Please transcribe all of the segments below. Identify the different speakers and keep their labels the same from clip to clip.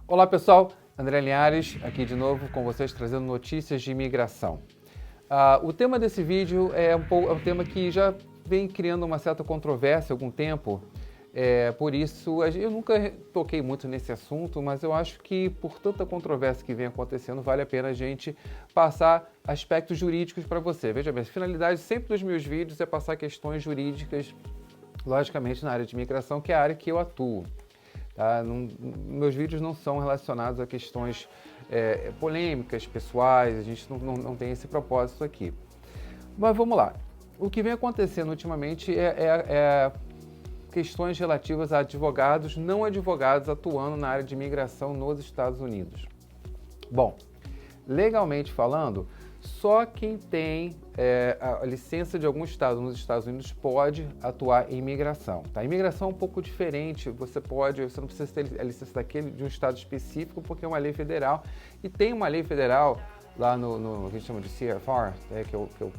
Speaker 1: Olá pessoal, André Linhares aqui de novo com vocês trazendo notícias de imigração. O tema desse vídeo é um tema que já vem criando uma certa controvérsia há algum tempo, por isso eu nunca toquei muito nesse assunto, mas eu acho que por tanta controvérsia que vem acontecendo, vale a pena a gente passar aspectos jurídicos para você. Veja bem, a finalidade sempre dos meus vídeos é passar questões jurídicas, logicamente na área de imigração, que é a área que eu atuo. Tá? Meus vídeos não são relacionados a questões polêmicas, pessoais, a gente não tem esse propósito aqui. Mas vamos lá. O que vem acontecendo ultimamente é questões relativas a advogados, não advogados atuando na área de imigração nos Estados Unidos. Bom, legalmente falando, só quem tem a licença de algum estado nos Estados Unidos pode atuar em imigração. Tá? A imigração é um pouco diferente, você não precisa ter a licença de um estado específico, porque é uma lei federal, e tem uma lei federal lá no que a gente chama de CFR, que é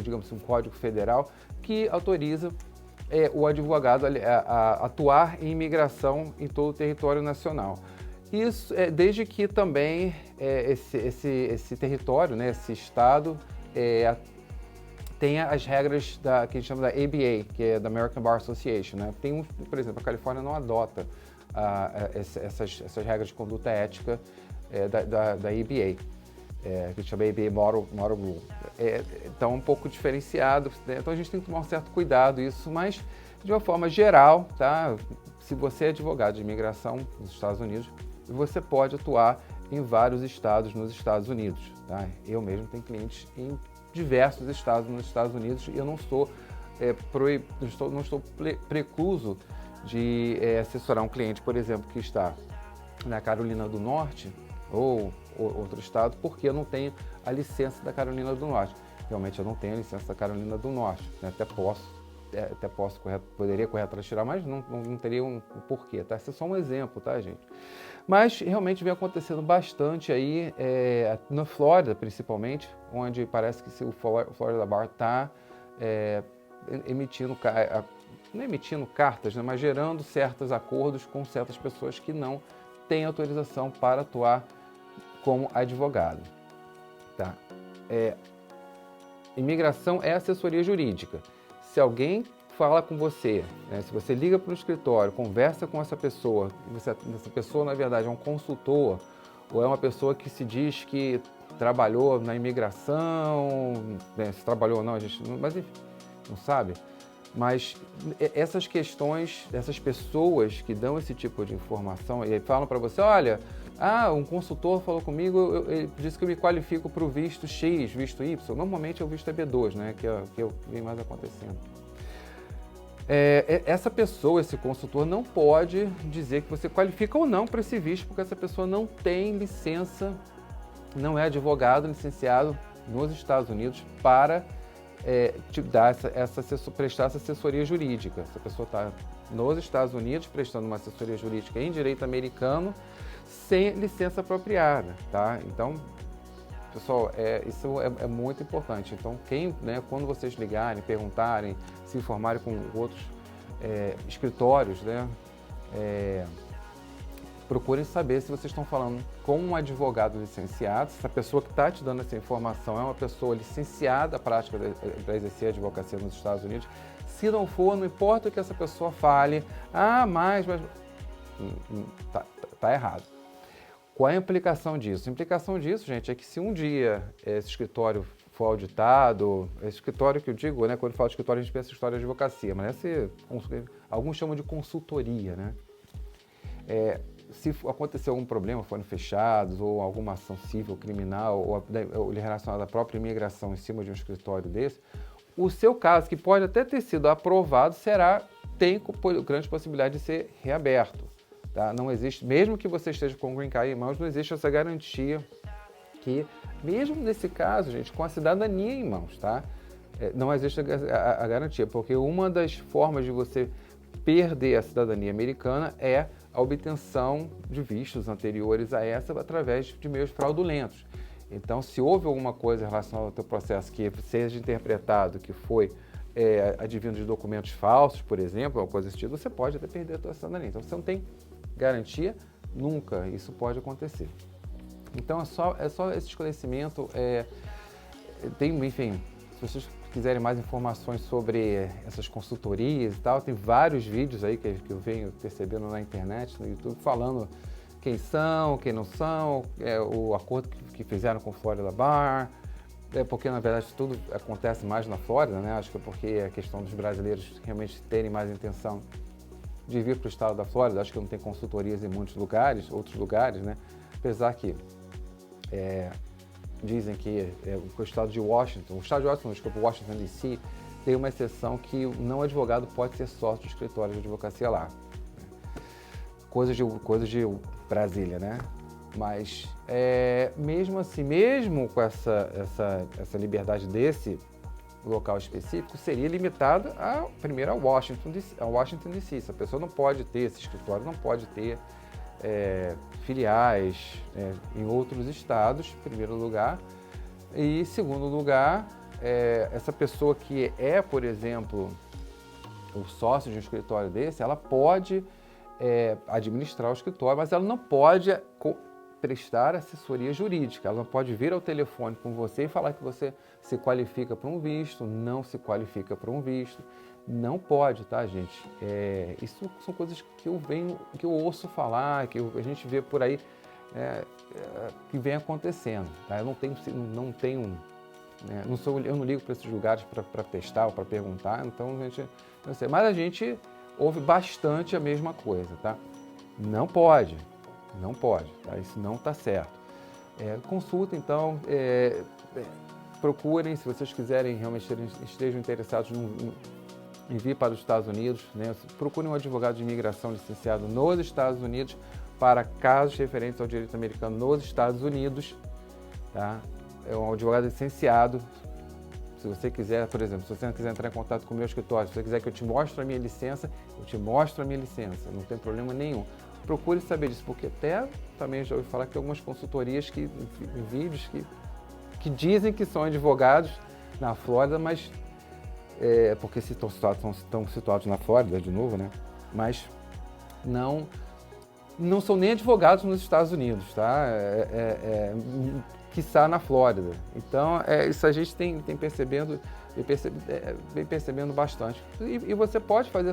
Speaker 1: digamos assim, um código federal, que autoriza o advogado a atuar em imigração em todo o território nacional. Isso desde que também esse território, né, esse estado, tenha as regras que a gente chama da ABA, que é da American Bar Association. Né? Por exemplo, a Califórnia não adota essas regras de conduta ética da ABA, que a gente chama ABA Model Rule. Então, um pouco diferenciado, né? Então a gente tem que tomar um certo cuidado isso, mas de uma forma geral, tá? Se você é advogado de imigração nos Estados Unidos, você pode atuar em vários estados nos Estados Unidos. Tá? Eu mesmo tenho clientes em diversos estados nos Estados Unidos e eu não estou precluso de assessorar um cliente, por exemplo, que está na Carolina do Norte ou outro estado, porque eu não tenho a licença da Carolina do Norte. Realmente eu não tenho a licença da Carolina do Norte, né? Poderia correr atrás de tirar, mas não teria um porquê, tá? Esse é só um exemplo, tá, gente? Mas realmente vem acontecendo bastante aí, na Flórida principalmente, onde parece que o Florida Bar está não emitindo cartas, né, mas gerando certos acordos com certas pessoas que não têm autorização para atuar como advogado. Tá? Imigração é assessoria jurídica. Se alguém fala com você, né, se você liga para o escritório, conversa com essa pessoa, essa pessoa na verdade é um consultor ou é uma pessoa que se diz que trabalhou na imigração, né, se trabalhou ou não, a gente mas enfim, não sabe. Mas essas questões, essas pessoas que dão esse tipo de informação e falam para você, olha, um consultor falou comigo, ele disse que eu me qualifico para o visto X, visto Y. Normalmente é o visto B2, né, que eu vi mais acontecendo. Essa pessoa, esse consultor, não pode dizer que você qualifica ou não para esse visto, porque essa pessoa não tem licença, não é advogado licenciado nos Estados Unidos para te dar prestar essa assessoria jurídica. Essa pessoa está nos Estados Unidos prestando uma assessoria jurídica em direito americano sem licença apropriada, tá? Então, pessoal, isso é muito importante. Então, quando vocês ligarem, perguntarem, se informarem com outros escritórios, né, procurem saber se vocês estão falando com um advogado licenciado, se essa pessoa que está te dando essa informação é uma pessoa licenciada à prática para exercer a advocacia nos Estados Unidos. Se não for, não importa o que essa pessoa fale, mas tá errado. Qual é a implicação disso? A implicação disso, gente, é que se um dia esse escritório for auditado, esse escritório que eu digo, né, quando eu falo de escritório, a gente pensa em escritório de advocacia, mas alguns chamam de consultoria, né? Se acontecer algum problema, forem fechados, ou alguma ação civil, criminal, ou relacionada à própria imigração em cima de um escritório desse, o seu caso, que pode até ter sido aprovado, tem grande possibilidade de ser reaberto. Tá? Não existe, mesmo que você esteja com o Green Card em mãos, não existe essa garantia que, mesmo nesse caso, gente, com a cidadania em mãos, tá? Não existe a garantia, porque uma das formas de você perder a cidadania americana é a obtenção de vistos anteriores a essa através de meios fraudulentos. Então, se houve alguma coisa relacionada ao teu processo que seja interpretado que foi advindo de documentos falsos, por exemplo, ou coisa desse tipo, você pode até perder a tua cidadania. Então, você não tem garantia Nunca isso pode acontecer. Então é só esse esclarecimento. Enfim, se vocês quiserem mais informações sobre essas consultorias e tal, tem vários vídeos aí que eu venho percebendo na internet, no YouTube, falando quem são, quem não são, o acordo que fizeram com o Florida Bar, porque na verdade tudo acontece mais na Flórida, né? Acho que é porque é a questão dos brasileiros realmente terem mais intenção de vir para o estado da Flórida. Acho que não tem consultorias em muitos lugares, outros lugares, né? Apesar que dizem que o estado de Washington, desculpa, Washington DC, tem uma exceção que o não advogado pode ser sócio de escritório de advocacia lá. Coisas de Brasília, né? Mas mesmo assim, mesmo com essa liberdade desse local específico, seria limitado primeiro a Washington DC. Essa pessoa não pode ter, esse escritório não pode ter filiais em outros estados, em primeiro lugar. E, em segundo lugar, essa pessoa que por exemplo, o sócio de um escritório desse, ela pode administrar o escritório, mas ela não pode prestar assessoria jurídica. Ela não pode vir ao telefone com você e falar que você se qualifica para um visto, não se qualifica para um visto. Não pode, tá, gente? Isso são coisas que eu ouço falar, que a gente vê por aí, que vem acontecendo. Tá? Eu não ligo para esses lugares para testar ou para perguntar, então a gente não sei. Mas a gente ouve bastante a mesma coisa, tá? Não pode, tá? Isso não está certo. Consulta, então, procurem, se vocês quiserem realmente estejam interessados em vir para os Estados Unidos, né? Procurem um advogado de imigração licenciado nos Estados Unidos para casos referentes ao direito americano nos Estados Unidos, tá? É um advogado licenciado. Se você quiser, por exemplo, se você não quiser entrar em contato com o meu escritório, se você quiser que eu te mostre a minha licença, eu te mostro a minha licença, não tem problema nenhum. Procure saber disso, porque até também já ouvi falar que tem algumas consultorias em vídeos que dizem que são advogados na Flórida, mas porque estão situados na Flórida, de novo, né? Mas não são nem advogados nos Estados Unidos, tá? Quiçá na Flórida. Então, isso a gente vem percebendo bastante. E você pode fazer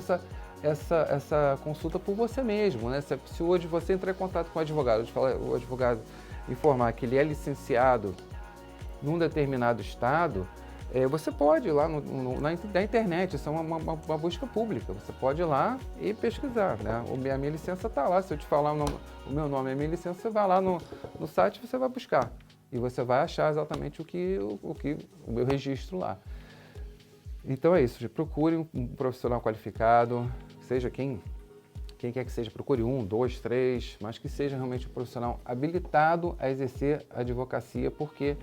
Speaker 1: essa consulta por você mesmo, né? Se hoje você entrar em contato com o advogado informar que ele é licenciado num determinado estado, você pode ir lá na internet, isso é uma busca pública, você pode ir lá e pesquisar, né? A minha licença está lá, se eu te falar o meu nome e a minha licença, você vai lá no site e você vai buscar. E você vai achar exatamente o meu registro lá. Então é isso, procure um profissional qualificado, seja quem quer que seja, procure 1, 2, 3, mas que seja realmente um profissional habilitado a exercer a advocacia, porque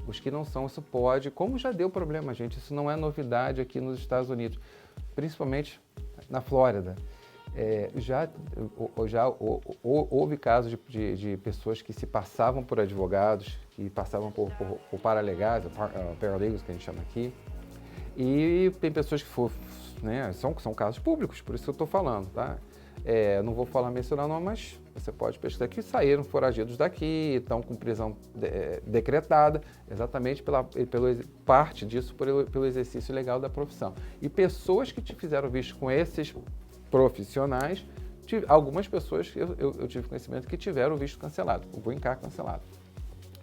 Speaker 1: os que não são, isso pode, como já deu problema, gente, isso não é novidade aqui nos Estados Unidos, principalmente na Flórida. Já houve casos de pessoas que se passavam por advogados, que passavam por paralegais, paralegals que a gente chama aqui, e tem pessoas que né, são casos públicos, por isso que eu estou falando, tá? Não vou mencionar o nome, mas você pode pesquisar que saíram foragidos daqui, estão com prisão decretada, exatamente parte disso pelo exercício legal da profissão. E pessoas que te fizeram visto com esses profissionais, algumas pessoas eu tive conhecimento que tiveram o visto cancelado, o green card cancelado.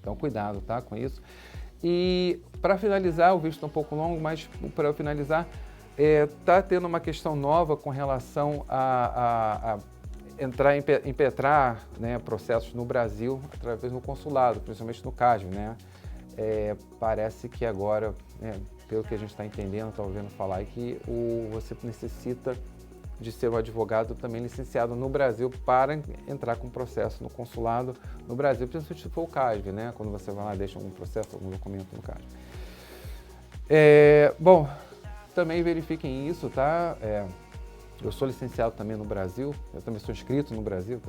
Speaker 1: Então, cuidado, tá, com isso. E para finalizar, o visto é um pouco longo, mas para finalizar, está tendo uma questão nova com relação a impetrar, né, processos no Brasil através do consulado, principalmente no CASV, né? Parece que agora, pelo que a gente está entendendo, está ouvindo falar, que você necessita de ser um advogado também licenciado no Brasil para entrar com processo no consulado no Brasil, principalmente se for o CASV, né? Quando você vai lá e deixa algum processo, algum documento no CASV. Bom, também verifiquem isso, tá? Eu sou licenciado também no Brasil, eu também sou inscrito no Brasil,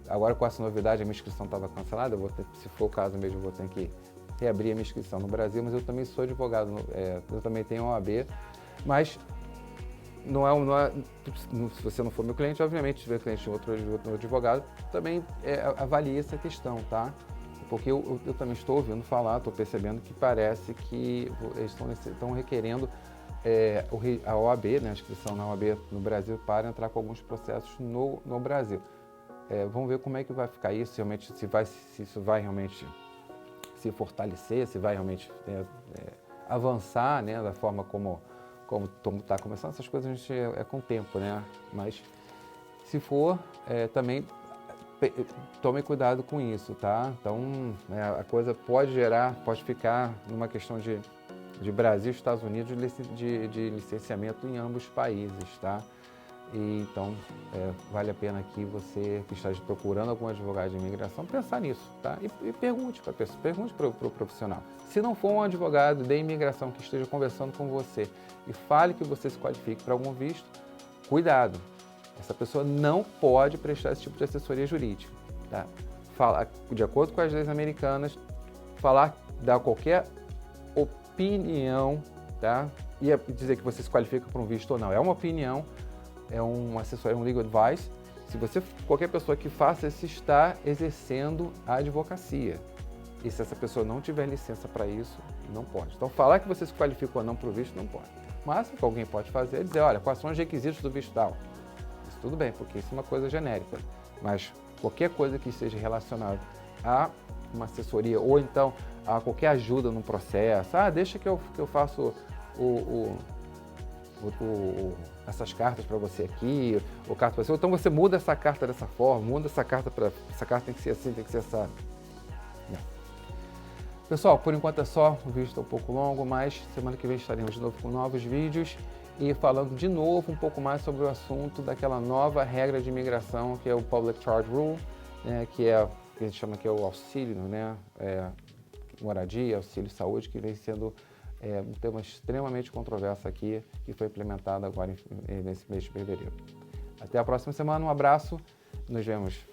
Speaker 1: agora com essa novidade a minha inscrição estava cancelada, se for o caso mesmo, eu vou ter que reabrir a minha inscrição no Brasil, mas eu também sou advogado, eu também tenho OAB, mas se você não for meu cliente, obviamente, se tiver cliente de outro advogado, também avalie essa questão, tá? Porque eu também estou ouvindo falar, estou percebendo que parece que eles estão requerendo a OAB, né, a inscrição na OAB no Brasil para entrar com alguns processos no Brasil. Vamos ver como é que vai ficar isso, realmente, se isso vai realmente se fortalecer, se vai realmente avançar, né, da forma como está começando. Essas coisas a gente com o tempo, né? Mas se for, também tome cuidado com isso, tá? Então, a coisa pode ficar numa questão de Brasil e Estados Unidos de licenciamento em ambos os países, tá? E, então, vale a pena aqui você que está procurando algum advogado de imigração pensar nisso, tá? E pergunte para a pessoa, pergunte para o profissional. Se não for um advogado de imigração que esteja conversando com você e fale que você se qualifique para algum visto, cuidado. Essa pessoa não pode prestar esse tipo de assessoria jurídica, tá? Falar, de acordo com as leis americanas, dar qualquer opinião, tá? E dizer que você se qualifica para um visto ou não. É uma opinião, é uma assessoria, um legal advice. Qualquer pessoa que faça isso está exercendo a advocacia. E se essa pessoa não tiver licença para isso, não pode. Então, falar que você se qualifica ou não para o visto, não pode. Mas o que alguém pode fazer é dizer, olha, quais são os requisitos do visto tal? Isso tudo bem, porque isso é uma coisa genérica. Mas qualquer coisa que esteja relacionada a uma assessoria ou então a qualquer ajuda no processo, deixa que eu faço essas cartas para você aqui, ou carta para você, ou então você muda essa carta dessa forma, muda essa carta essa carta tem que ser assim, tem que ser essa. Pessoal, por enquanto é só, o vídeo está um pouco longo, mas semana que vem estaremos de novo com novos vídeos e falando de novo um pouco mais sobre o assunto daquela nova regra de imigração que é o Public Charge Rule, né, que a gente chama que é o auxílio, né, moradia, auxílio saúde, que vem sendo um tema extremamente controverso aqui, que foi implementado agora nesse mês de fevereiro. Até a próxima semana, um abraço, nos vemos.